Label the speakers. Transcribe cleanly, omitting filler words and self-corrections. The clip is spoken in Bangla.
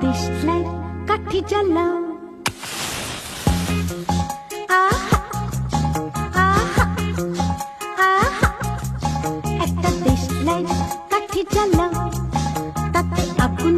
Speaker 1: দেশলাই কাঠি জ্বালাও। আহা আহা আহা, একটা দেশলাই কাঠি জ্বালাও, তাতে আগুন